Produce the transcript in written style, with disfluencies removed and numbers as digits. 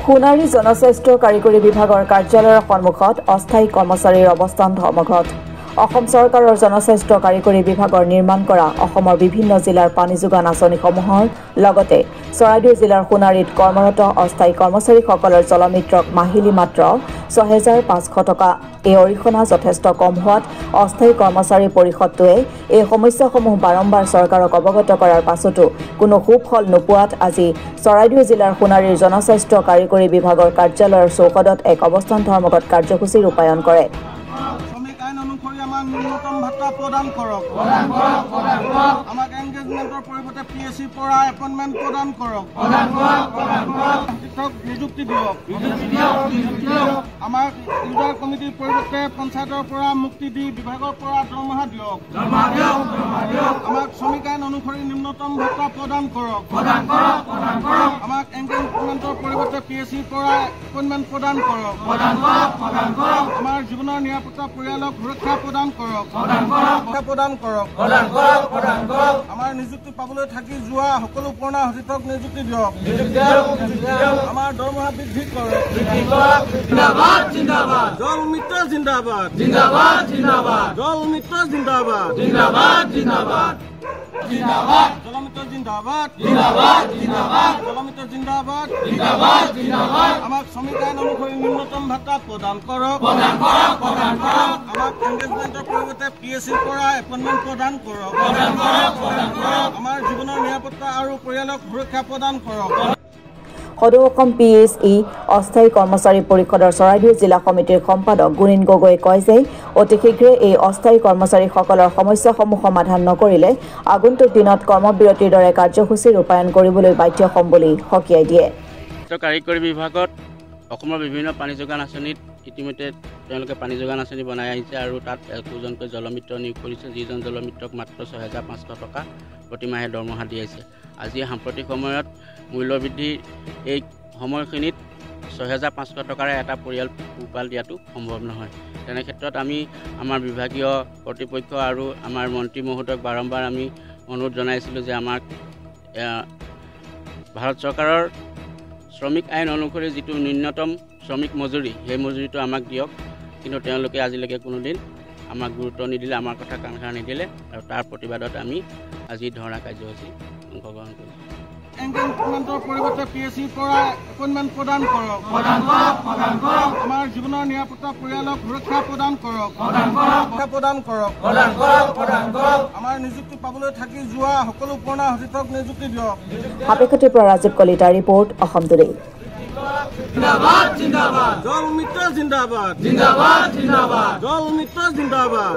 সোণাৰী জনস্বাস্থ্য কাৰিকৰী বিভাগৰ কাৰ্যালয়ৰ সন্মুখত অস্থায়ী কৰ্মচাৰীৰ অৱস্থান ধৰ্মঘট। অসম চৰকাৰৰ জনস্বাস্থ্য কাৰিকৰী বিভাগৰ নিৰ্মাণ কৰা অসমৰ বিভিন্ন জিলাৰ পানী যোগান আঁচনিসমূহৰ লগতে চৰাইদেউ জিলাৰ সোণাৰীত কৰ্মৰত অস্থায়ী কৰ্মচাৰীসকলৰ জলমিত্ৰক মাহিলী মাত্ৰ ৬৫০০ টকা। এই অৰিহণা যথেষ্ট কম হোৱাত অস্থায়ী কৰ্মচাৰী পৰিষদটোৱে এই সমস্যাসমূহ বাৰম্বাৰ চৰকাৰক অৱগত কৰাৰ পাছতো কোনো সুফল নোপোৱাত আজি চৰাইদেউ জিলাৰ সোণাৰীৰ জনস্বাস্থ্য কাৰিকৰী বিভাগৰ কাৰ্যালয়ৰ চৌহদত এক অৱস্থান ধৰ্মঘট কাৰ্যসূচী ৰূপায়ণ কৰে। ন্যূনতম ভাতা প্ৰদান কৰক, আমাক এংগেজমেণ্টৰ পৰিৱৰ্তে PSC পৰা এপইণ্টমেণ্ট প্ৰদান কৰক, নিযুক্তি দিয়ক, আমাক ইউজাৰ কমিটিৰ পৰিৱৰ্তে পঞ্চায়তৰ পৰা মুক্তি দি বিভাগৰ পৰা দৰমহা দিয়ক, আমাক শ্ৰমিক আইন অনুসৰি ন্যূনতম ভাতা প্ৰদান কৰক, আমাক এংগেজমেণ্টৰ পৰিৱৰ্তে PSC পৰা এপইণ্টমেণ্ট প্ৰদান কৰক, আমাৰ জীৱনৰ নিৰাপত্তা পৰিয়ালক সুৰক্ষা প্ৰদান কৰক, আমাৰ নিযুক্তি পাবলৈ থাকি যোৱা সকলো পুৰণা সতীৰ্থক নিযুক্তি দিয়ক, আমাৰ দৰমহা বৃদ্ধি কৰক। জল মিত্ৰ জিন্দাবাদ, জল মিত্ৰ জিন্দাবাদ, জলমিত্ৰ জিন্দাবাদ, জলমিত্ৰ জিন্দাবাদ, আমাক শ্ৰমিক আইন অনুসৰি ন্যূনতম ভাতা প্ৰদান কৰক, আমাক এংগেজমেণ্টৰ পৰিৱৰ্তে PSC পৰা এপইণ্টমেণ্ট প্ৰদান কৰক, আমাৰ জীৱনৰ নিৰাপত্তা আৰু পৰিয়ালক সুৰক্ষা প্ৰদান কৰক। সদৌ অসম PSE অস্থায়ী কৰ্মচাৰী পৰিষদৰ চৰাইদেউ জিলা সমিতিৰ সম্পাদক গুণীন গগৈয়ে কয় যে অতি শীঘ্ৰে এই অস্থায়ী কৰ্মচাৰীসকলৰ সমস্যাসমূহ সমাধান নকৰিলে আগন্তুক দিনত কৰ্মবিৰতিৰ দৰে কাৰ্যসূচী ৰূপায়ণ কৰিবলৈ বাধ্য হ'ম বুলি সকীয়াই দিয়ে। কাৰিকৰী বিভাগত অসমৰ বিভিন্ন পানী যোগান আঁচনিত ইতিমধ্যে তেওঁলোকে পানী যোগান আঁচনি বনাই আহিছে আৰু তাত একোজনকৈ জলমিত্ৰ নিয়োগ কৰিছে, যিজন জলমিত্ৰক মাত্ৰ ৬৫০০ টকা প্ৰতিমাহে দৰমহা দি আহিছে। আজি সাম্প্ৰতিক সময়ত মূল্যবৃদ্ধি এই সময়খিনিত ৬৫০০ টকাৰে এটা পৰিয়াল পোহপাল দিয়াটো সম্ভৱ নহয়। তেনে ক্ষেত্ৰত আমি আমাৰ বিভাগীয় কৰ্তৃপক্ষ আৰু আমাৰ মন্ত্ৰী মহোদয়ক বাৰম্বাৰ আমি অনুৰোধ জনাইছিলোঁ যে আমাক ভাৰত চৰকাৰৰ শ্ৰমিক আইন অনুসৰি যিটো ন্যূনতম শ্ৰমিক মজুৰি সেই মজুৰিটো আমাক দিয়ক, কিন্তু তেওঁলোকে আজিলৈকে কোনোদিন আমাক গুৰুত্ব নিদিলে, আমাৰ কথা কাণ সাৰ নিদিলে আৰু তাৰ প্ৰতিবাদত আমি আজি ধৰ্ণা কাৰ্যসূচী অংশগ্ৰহণ কৰিছোঁ। এংগেজমেণ্টৰ পৰিৱৰ্তে PSC পৰা এপইণ্টমেণ্ট প্ৰদান কৰক, আমাৰ জীৱনৰ নিৰাপত্তা পৰিয়ালক সুৰক্ষা প্ৰদান কৰক, আমাৰ নিযুক্তি পাবলৈ থাকি যোৱা সকলো পুৰণা সতীৰ্থক নিযুক্তি দিয়ক। সাপেক্ষতিৰ পৰা ৰাজীৱ কলিতাৰ ৰিপৰ্ট, অসম টুডে। জল মিত্ৰ জিন্দাবাদ, জল মিত্ৰ জিন্দাবাদ।